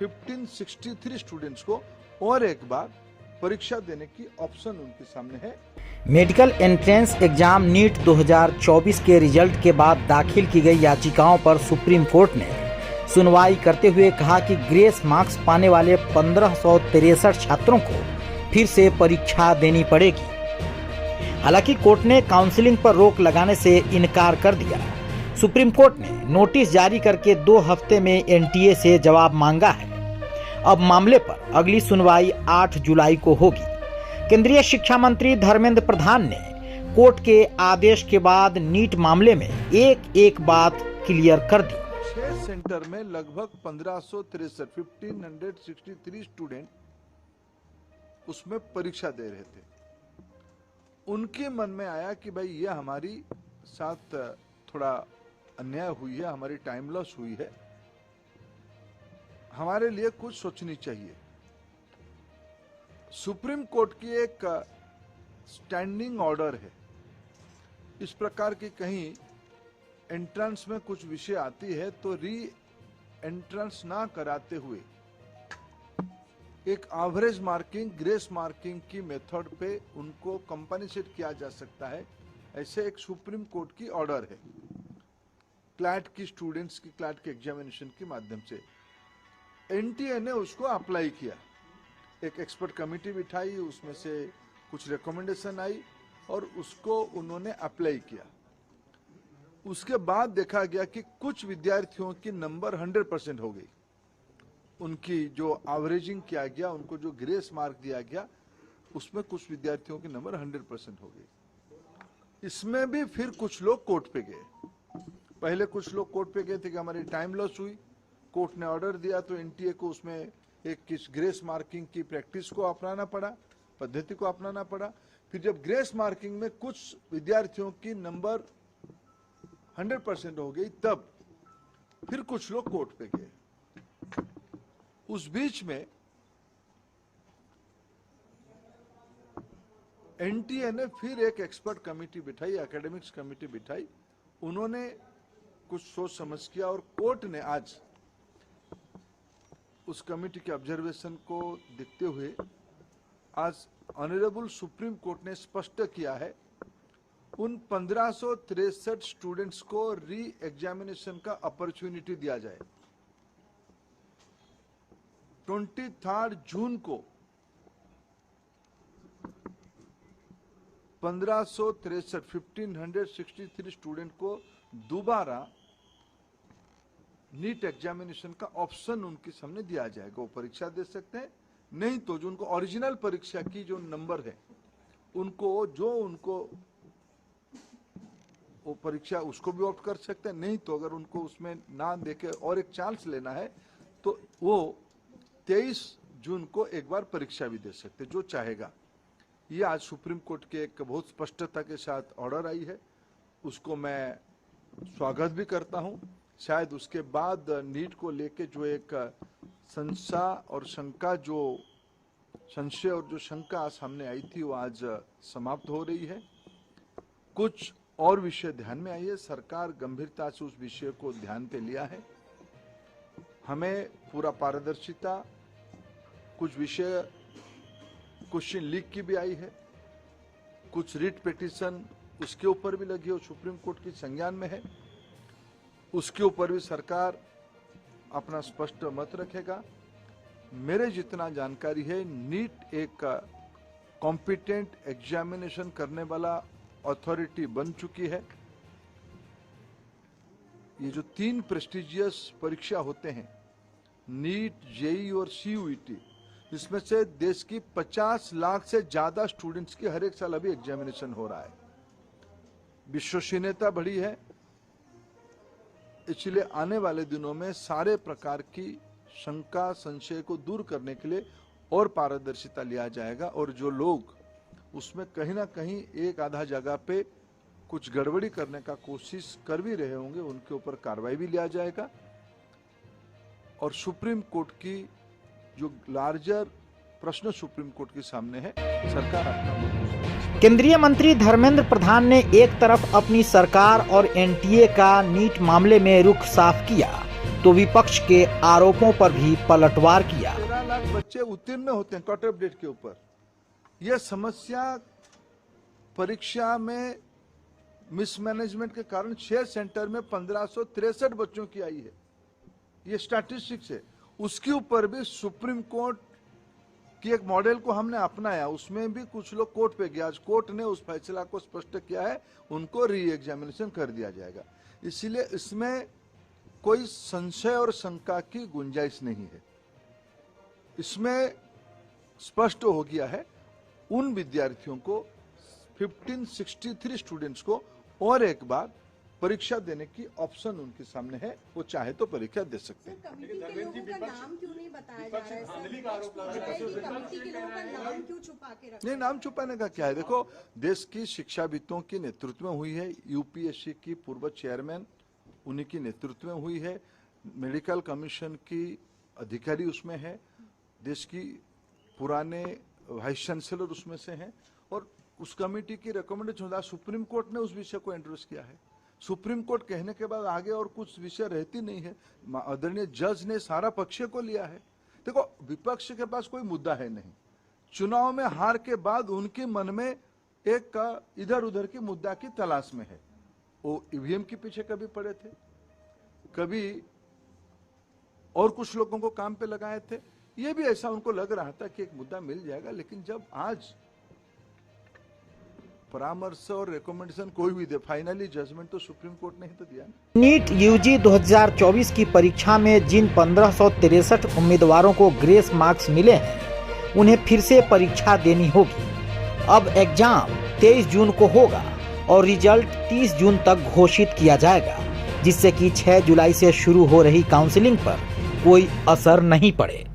1563 students को और एक बार परीक्षा देने की ऑप्शन उनके सामने है। मेडिकल एंट्रेंस एग्जाम नीट 2024 के रिजल्ट के बाद दाखिल की गई याचिकाओं पर सुप्रीम कोर्ट ने सुनवाई करते हुए कहा कि ग्रेस मार्क्स पाने वाले 1563 छात्रों को फिर से परीक्षा देनी पड़ेगी। हालांकि कोर्ट ने काउंसलिंग पर रोक लगाने से इनकार कर दिया। सुप्रीम कोर्ट ने नोटिस जारी करके 2 हफ्ते में एनटीए से जवाब मांगा है। अब मामले पर अगली सुनवाई 8 जुलाई को होगी। केंद्रीय शिक्षा मंत्री धर्मेंद्र प्रधान ने कोर्ट के आदेश के बाद नीट मामले में एक बात क्लियर कर दी। 6 सेंटर में लगभग 1563 स्टूडेंट उसमें परीक्षा दे रहे थे। उनके मन में आया कि भाई ये हमारी साथ थोड़ा अन्याय हुई है, हमारी टाइम लॉस हुई है, हमारे लिए कुछ सोचनी चाहिए। सुप्रीम कोर्ट की एक स्टैंडिंग ऑर्डर है। इस प्रकार की कहीं एंट्रेंस में कुछ विषय आती है तो री एंट्रेंस ना कराते हुए एक एवरेज मार्किंग, ग्रेस मार्किंग की मेथड पे उनको कंपनसेट किया जा सकता है। ऐसे एक सुप्रीम कोर्ट की ऑर्डर है क्लैट की स्टूडेंट्स की क्लैट के एग्जामिनेशन के माध्यम से। एनटीए ने उसको अप्लाई किया, एक एक्सपर्ट कमेटी बिठाई, उसमें से कुछ रिकमेंडेशन आई और उसको उन्होंने अप्लाई किया। उसके बाद देखा गया कि कुछ विद्यार्थियों की नंबर 100% हो गई। उनकी जो एवरेजिंग किया गया, उनको जो ग्रेस मार्क दिया गया, उसमें कुछ विद्यार्थियों की नंबर 100% हो गई। इसमें भी फिर कुछ लोग कोर्ट पे गए। पहले कुछ लोग कोर्ट पे गए थे कि हमारी टाइम लॉस हुई, कोर्ट ने ऑर्डर दिया तो एनटीए को उसमें एक किस ग्रेस मार्किंग की प्रैक्टिस को अपनाना पड़ा, पद्धति को अपनाना पड़ा। फिर जब ग्रेस मार्किंग में कुछ विद्यार्थियों की नंबर 100% हो गई, तब फिर कुछ लोग कोर्ट पे गए। उस बीच में एनटीए ने फिर एक एक्सपर्ट कमेटी बिठाई, एकेडमिक्स कमेटी बिठाई। उन्होंने कुछ सोच समझ किया और कोर्ट ने आज उस कमेटी के ऑब्जर्वेशन को देखते हुए आज ऑनरेबल सुप्रीम कोर्ट ने स्पष्ट किया है उन 1563 स्टूडेंट्स को री एग्जामिनेशन का अपॉर्चुनिटी दिया जाए। 23 जून को 1563 स्टूडेंट को दोबारा नीट एग्जामिनेशन का ऑप्शन उनके सामने दिया जाएगा। वो परीक्षा दे सकते हैं, नहीं तो जो उनको ओरिजिनल परीक्षा की जो नंबर है उनको वो परीक्षा उसको भी ऑप्ट कर सकते हैं, नहीं तो अगर उनको उसमें ना देके और एक चांस लेना है तो वो 23 जून को एक बार परीक्षा भी दे सकते, जो चाहेगा। ये आज सुप्रीम कोर्ट के एक बहुत स्पष्टता के साथ ऑर्डर आई है, उसको मैं स्वागत भी करता हूं। शायद उसके बाद नीट को लेके जो एक संशय और जो शंका सामने आई थी वो आज समाप्त हो रही है। कुछ और विषय ध्यान में आई है, सरकार गंभीरता से उस विषय को ध्यान पे लिया है। हमें पूरा पारदर्शिता, कुछ विषय क्वेश्चन लीक की भी आई है, कुछ रिट पिटीशन उसके ऊपर भी लगी है, सुप्रीम कोर्ट की संज्ञान में है, उसके ऊपर भी सरकार अपना स्पष्ट मत रखेगा। मेरे जितना जानकारी है, नीट एक कॉम्पिटेंट एग्जामिनेशन करने वाला अथॉरिटी बन चुकी है। ये जो 3 प्रेस्टिजियस परीक्षा होते हैं, नीट, जेई और सीयूईटी, इसमें से देश की 50 लाख से ज्यादा स्टूडेंट्स की हर एक साल अभी एग्जामिनेशन हो रहा है। विश्वसनीयता बढ़ी है, इसलिए आने वाले दिनों में सारे प्रकार की शंका संशय को दूर करने के लिए और पारदर्शिता लिया जाएगा और जो लोग उसमें कहीं ना कहीं एक आधा जगह पे कुछ गड़बड़ी करने का कोशिश कर भी रहे होंगे, उनके ऊपर कार्रवाई भी लिया जाएगा। और सुप्रीम कोर्ट की जो लार्जर प्रश्न सुप्रीम कोर्ट के सामने है, सरकार अपना। केंद्रीय मंत्री धर्मेंद्र प्रधान ने एक तरफ अपनी सरकार और एनटीए का नीट मामले में रुख साफ किया, तो विपक्ष के आरोपों पर भी पलटवार किया। 13 लाख बच्चे उत्तीर्ण होते हैं कट ऑफ डेट के ऊपर। यह समस्या परीक्षा में मिसमैनेजमेंट के कारण 6 सेंटर में 1563 बच्चों की आई है। ये स्टैटिस्टिक्स है। उसके ऊपर भी सुप्रीम कोर्ट की एक मॉडल को हमने अपनाया, उसमें भी कुछ लोग कोर्ट पे गया। आज कोर्ट ने उस फैसला को स्पष्ट किया है, उनको री एग्जामिनेशन कर दिया जाएगा। इसलिए इसमें कोई संशय और शंका की गुंजाइश नहीं है। इसमें स्पष्ट हो गया है उन विद्यार्थियों को 1563 स्टूडेंट्स को और एक बार परीक्षा देने की ऑप्शन उनके सामने है। वो चाहे तो परीक्षा दे सकते हैं। कमेटी के लोगों का नाम क्यों नहीं बताया जा रहा है सर? कमेटी के लोगों का नाम क्यों छुपा के रखा? नहीं, नाम छुपाने का क्या है? देखो, देश की शिक्षाविदों के नेतृत्व में हुई है। यूपीएससी की पूर्व चेयरमैन उन्हीं की नेतृत्व में हुई है। मेडिकल कमीशन की अधिकारी उसमें है। देश की पुराने वाइस चांसलर उसमें से हैं और उस कमेटी की रिकमेंडेशन सुप्रीम कोर्ट ने उस विषय को इंट्रोड्यूस किया है। सुप्रीम कोर्ट कहने के बाद आगे और कुछ विषय रहती नहीं है। आदरणीय जज ने सारा पक्ष को लिया है। देखो, विपक्ष के पास कोई मुद्दा है नहीं। चुनाव में हार के बाद उनके मन में एक का इधर उधर की मुद्दा की तलाश में है। वो ईवीएम के पीछे कभी पड़े थे, कभी और कुछ लोगों को काम पे लगाए थे। ये भी ऐसा उनको लग रहा था कि एक मुद्दा मिल जाएगा, लेकिन जब आज परामर्श और रिकमेंडेशन कोई भी दे, फाइनली जजमेंट तो सुप्रीम कोर्ट ने ही तो दिया। नीट यूजी 2024 की परीक्षा में जिन 1563 उम्मीदवारों को ग्रेस मार्क्स मिले हैं, उन्हें फिर से परीक्षा देनी होगी। अब एग्जाम 23 जून को होगा और रिजल्ट 30 जून तक घोषित किया जाएगा, जिससे कि 6 जुलाई से शुरू हो रही काउंसलिंग पर कोई असर नहीं पड़े।